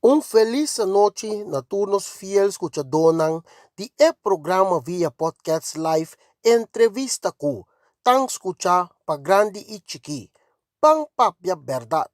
Un feliz noche a todos los fieles escuchadores de programa via podcast live entrevista ku tang escucha pa grande e chiqui pang papia verdad.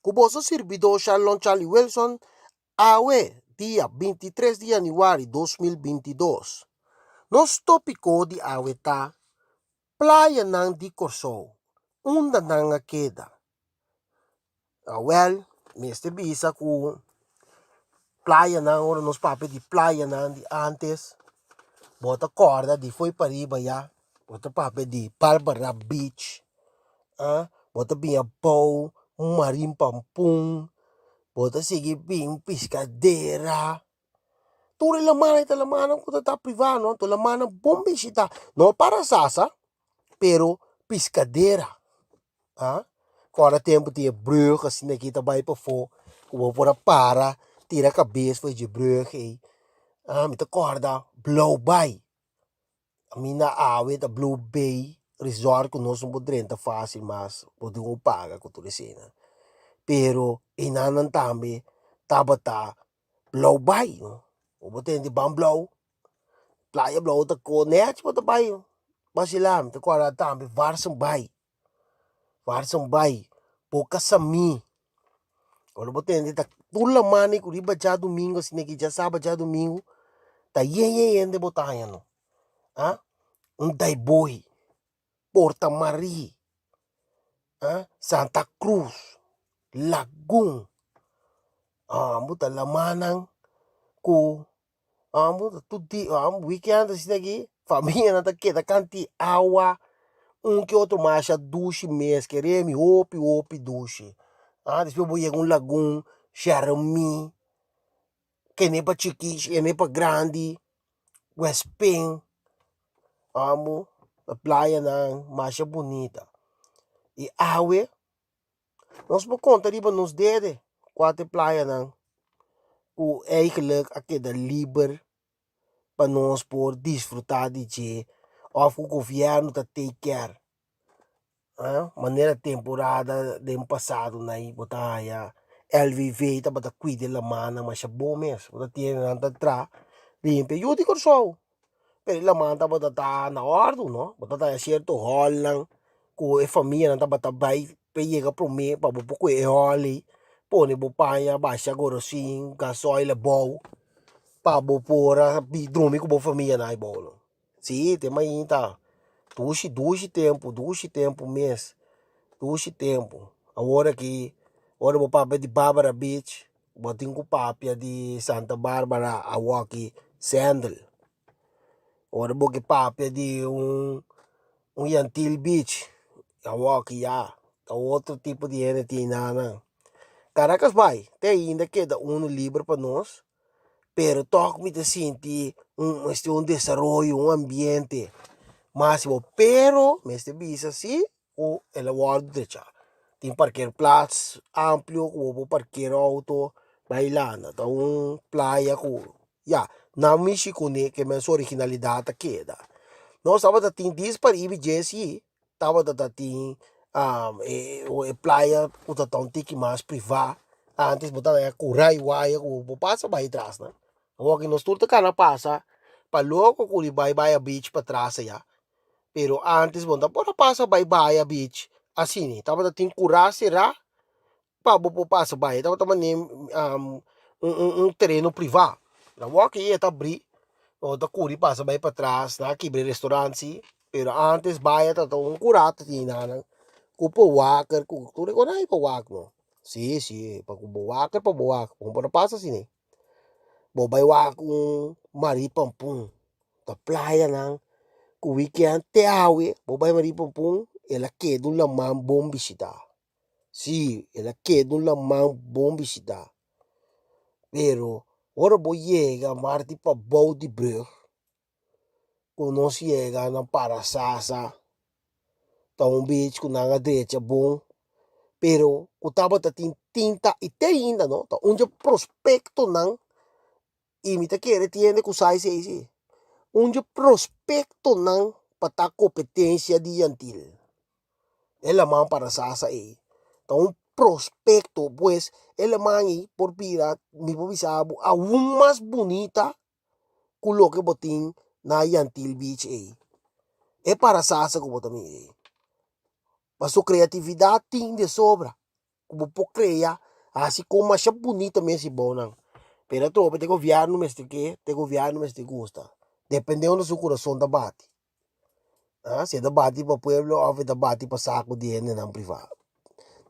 Kuboso servidor Shalom Charlie Wilson awe dia 23 de januari 2022. Nos tópico de awe ta playa ng di Corso, unda nang queda. Well, Mr. Bisa ku playa na ora nos papel de playa na de antes bota corda de foi para riba ya bota papel de Barbara Beach bota binha pau marim pampum bota seguir bem piscadeira tudo la mana ko ta privado to la mana bom visita no para sasa pero piscadeira Fora tempo tinha brug assim aqui também para fora como para tira a cabeça foi de brug me acorda Blue Bay. A minha awe da Blue Bay Resort que nós não podemos fácil, mas podemos pagar com tudo isso. Pero inanan também tabata Blue Bay, no? O botem de Bamblow, Playa Blow ta ko net pa ta bay. Basilam ta ko também Varsam Bay, pouca sami. Quando botem de ta tula mani ku riba já domingo, sinegi já sábado já domingo, ta yen de botanha no. Daiboi, Porta Maria, Santa Cruz, Lagoon, muta lamanang ku, muta tutti, weekend assim daqui, família na taqueta canti awa, que outro macha duche mês, queremos opi duche, depois vou ir um lagoon, Charmi, que nem para chiqui, que nem para grande, West Ping, a praia na macha bonita. E awe, nós por conta riba nos dede, quatro praia não, o eigenlijk aqui da liber, para nós por desfrutar de je, of o governo tá take care, maneira temporada de passado na botaia, LVV tá bota cuide la mana, mas é bom mesmo, bota tiene nanta tra, limpe, eu digo só, pero la mana tá bota tá na ordem, não, bota tá certo hall lang, ku e família nanta bota vai pega pro me para bo ku e holi pone bo paia baixa gorosin gasoil e bom pa bo pora bidrumi ku bo família na bolo sim tem mais tá dushi tempo mês dushi tempo agora que ora bo papel de Barbara Beach botin ku papia de Santa Barbara awaki Sandal ora bo que papia de Yantil Beach awaki ya outro tipo de energia na Caracas vai, tem ainda queda livre para nós, pero toca me sentir um desenvolvimento, ambiente máximo, pero me visa assim o elevado de já. Tem parquear plaats amplo, como parquear auto, bailando, então praia com, na Michicone que é sua originalidade queda. Nós estava tem dias para ir Jesse, estava tem playa uta tão tiki mais privado antes botar curai waya ko passa vai atrás né o que nós turta cara passa para logo que vai a beach para trás ya pero antes bonda bora passa vai a beach assim tava tem curar será para bo passa vai tava nem terreno privado na walk ia tá abrir o da curi passa vai para trás na quebre restaurante pero antes vai tá um curata tinha Kupo waker ku turi ko na ipawak no. Si, pag waker pa buwak, kung pasa sini. Bobay wak kung maripampung. Ta playa nang ku weekend te awe, bobay maripampung, ela quedo lamang bom bisita. Si, ela quedo lamang bom bisita. Pero, ora bo llega marti pa bow di brug. Kung nos llega ng Parasasa, taong beach kung nga diretsa bom, pero kutaba ta tinta ite ainda no ta onde prospecto ng imita querer tiene ku sai sei onde prospecto ng pata competência de Yantil ela man para sasa ta prospecto, pues, el man por pira, mi pobisabo, aún más bonita, que lo que botín na Yantil Beach, É para sasa como também, Mas a criatividade tem de sobra. Como pode criar, assim como acha bonita mesmo, bom, não. Pero tropa, tem governo, mas tem que, tem governo, mas tem gosta. Dependendo do seu coração da bate. Se da bate para o pueblo, ou da bate para saco de dinheiro não privado.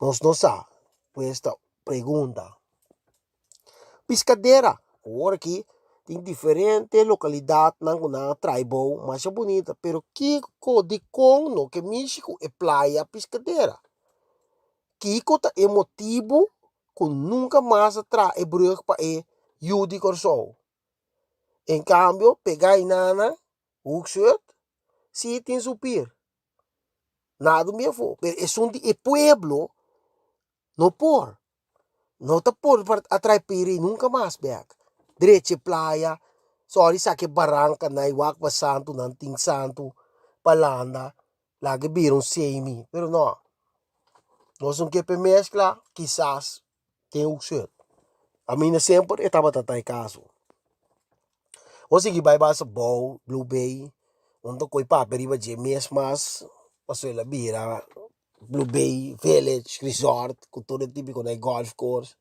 Nós não sabemos. Pues esta pergunta. Piscadeira. Agora aqui tem diferente localidade na tribal, mas é bonita. Pero que de no que México é praia piscadeira. Kiko ta é motivo que nunca mais é brug para é Yudi Corso. Em cambio, pegar em nana, Uxut, se tem supir. Nada me for. É um de pueblo, não por. Não tá por para atrair piri nunca mais, beak. Direito praia, sorry sa que barranca na iwak pa santo, nanting santo, palanda, lagi birong semi. Pero não. Nós não queremos mescla, quizás tem Uxut. A minha sempre estava tatay caso. O sige vai sa Bow, Blue Bay, onde koi paperiba de mesmas, passou la bira, Blue Bay Village Resort, cultura típico na golf course.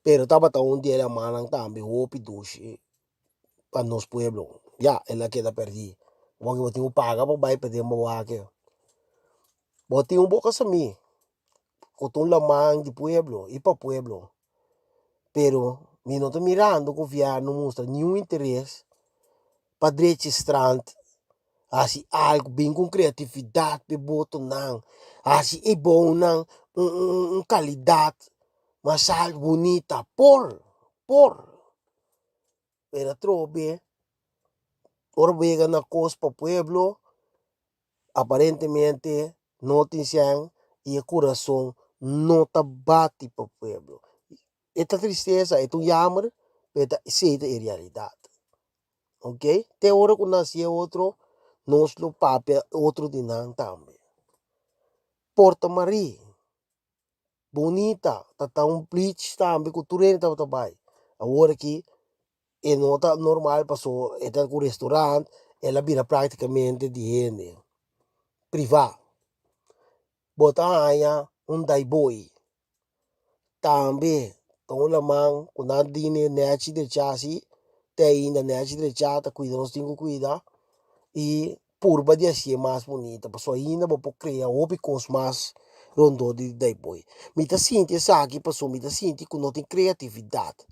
Pero tava un dia la manang tambi hopi dushi pa nos pueblo. Ya, ela queda perdi. Wag mo tingo paga pa bay pwede mo wake. Boti un boca sa mi. Kutong lamang di pueblo, ipa pueblo. Pero mi não tá mirando o governo mostra nenhum interesse para direito strand, assim algo bem com criatividade pe boto não, assim é bom não, qualidade, mas algo bonita por, era trobe, orbega na costa para pueblo, aparentemente não tem e o coração não tá bate para pueblo. Esta tristeza, é um jammer, mas essa é a realidade. Ok? Tem hora que nascia outro, nós lo papel, outro dinang também. Porta Maria, bonita, tá um bleach também, cultura tá também. Agora aqui, é nota normal, passou, é com restaurante, ela vira praticamente de gente, privado. Bota aí, daiboi, também, então lamang, quando a dine nete de chassi, tem ainda nete de chata, cuida, nós temos que cuidar. E purba de ser mais bonita, pessoa ainda vou criar óbicos mais rondo de depois. Me tá sentindo aqui, pessoa, me tá sentindo que não tem criatividade.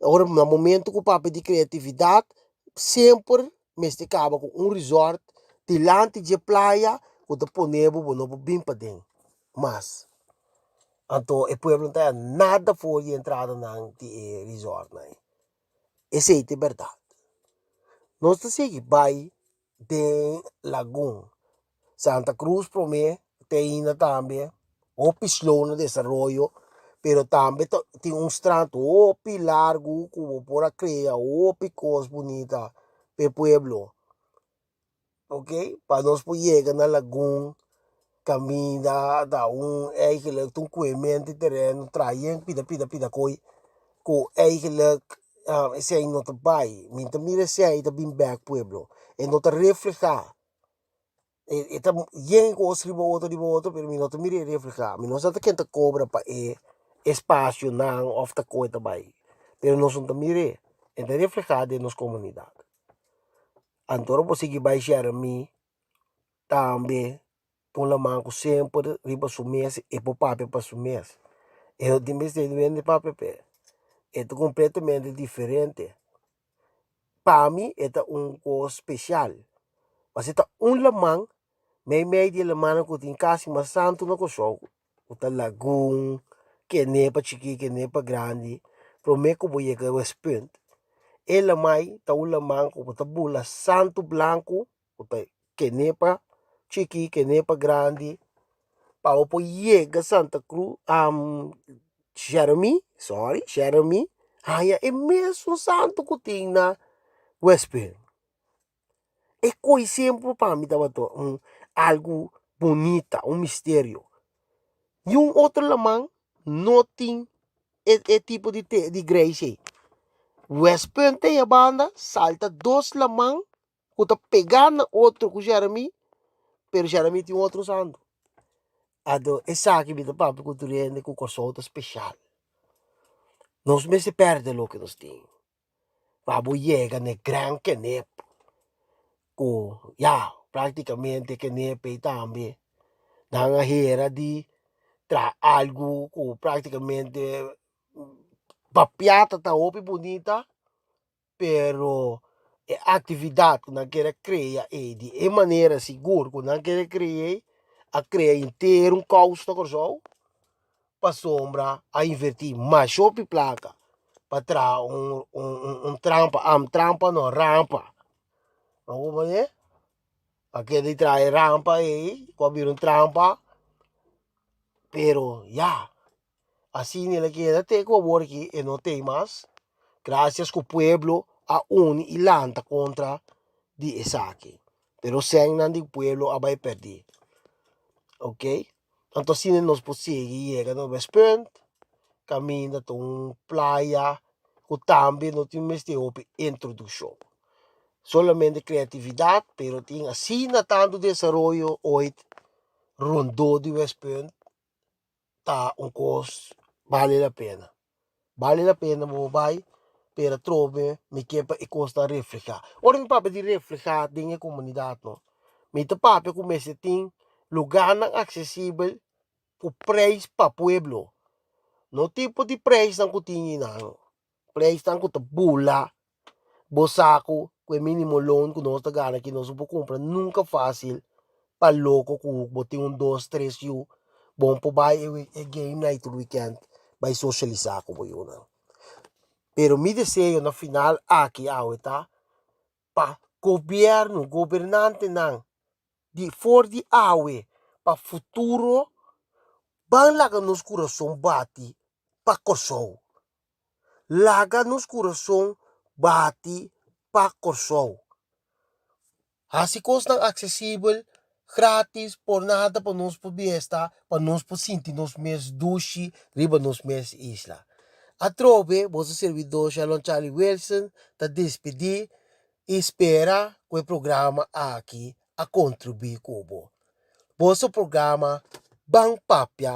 Agora, no momento que o papo de criatividade, sempre me acaba com resort, delante de praia, que o ponebo, não bem para dentro. Mas, então, o povo não tem nada for de entrada na resort, né? Essa é a verdade. Nós estamos vai de Lagoon. Santa Cruz promete tem também o pislona de desarrollo, pero também tem strand opi largo como por criar opi cos bonita pe pueblo. Ok? Para nós chegar na Lagoon, caminha da eigenlijk um coimento de terreno, traem pida coi, com eigenlijk sei não te vai, minta mira sei tá bem back pueblo, e não te reflejar. Eta yen ko riba outro, pero minuto mire reflejar. Minuto ta kenta cobra pa espaço nang of ta coita bai. Pero nós não mire, enta reflejar de nos comunidade. Antoro po sige bai share mi, tambe, tong lamang ko sempre riba sumes, e po pape pa sumes. E o dimes de vende pape pe. Eto completamente diferente. Para mim, esta coisa especial. Mas esta lamang, may di lamang ko tin kasi masanto na ko so, uta Lagoon, que pa chiki, que pa grande, pero me ko boye ka West Point. E lamay, tau lamang ko, uta bula Santo Blanco, uta que pa chiki, que pa grande, pa po yega Santa Cruz, Jeremy, haya é mesmo santo ko ting na West Point. É coisa sempre para mim tava algo bonita, um mistério. E outro lamang, nothing é tipo de Gracie. West Point tem a banda, salta dois lamang, kuta pegar na outro com Jeremy, pero Jeremy tem outro santo. Ado, essa que me dá papo com o com corsolta especial. Nós me se perde lo que nós temos. Vamos chegar na gran Kenep, com, praticamente Kenep também. Na hera de algo com praticamente papiata tá opi bonita, pero a atividade que nós queremos criar é de maneira segura que nós queremos criar inteiro custo para sombra a invertir mais shopping placa para trazer trampa não rampa, não é? Aquele traz rampa aí, abrir trampa, pero assim ele quer ter que aqui e não tem mais, graças que o pueblo a e lanta contra de Esaki. Pero sem não do pueblo vai perder. Ok? Então assim nós podemos chegar no West Point, caminha para uma praia, que também não tem mais de introdução. Solamente criatividade, pero tem assim tanto desenvolvimento hoje, rondou de West Point, tá costo, vale a pena. Vale a pena, vai, pero trove, me quepa e costa reflejar. Ora, não papo de reflejar dentro da comunidade, não. Me te papo como se tem lugar acessível por preço para pueblo. No tipo de preço não tinha não. Preço não que bula, bosaco, com o mínimo loan que nós gana que nós vamos comprar nunca fácil para louco com botar 2, 3 yu. Bom para vai e game night weekend, vai socializar com eu não. Pero mi desejo no final aqui tá para governante não de for de awe para futuro ban laga nos coração bate para corsou. Laga nos coração bate para corsou. Assim coisa acessível, grátis, por nada para nós poder estar, para nós poder sentir nos meus duche, riba nos meus isla. A trove, vosso servidor Shalom Charlie Wilson, está despedir e espera que o programa aqui a contribuir com o vosso programa Bang Papia.